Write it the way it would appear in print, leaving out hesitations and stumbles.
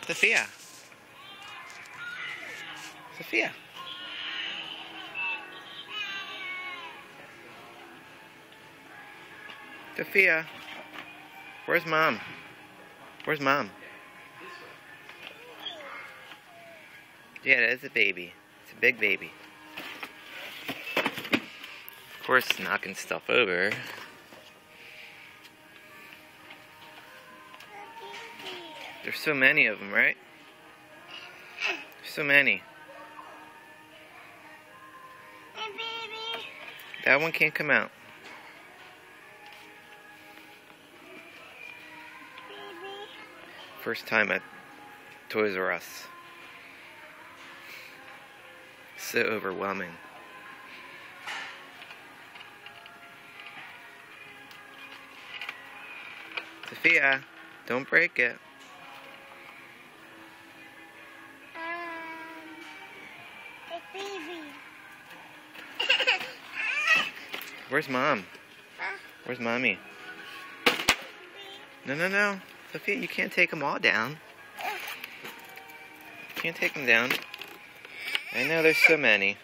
Sophia. Sophia. Sophia. Where's Mom? Where's Mom? Yeah, that is a baby. It's a big baby. Of course, knocking stuff over. There's so many of them, right? There's so many. Hey, baby. That one can't come out. Baby. First time at Toys R Us. So overwhelming. Sophia, don't break it. Hey, baby. Where's Mom? Huh? Where's Mommy? No. Sophia, you can't take them all down. You can't take them down. I know there's so many.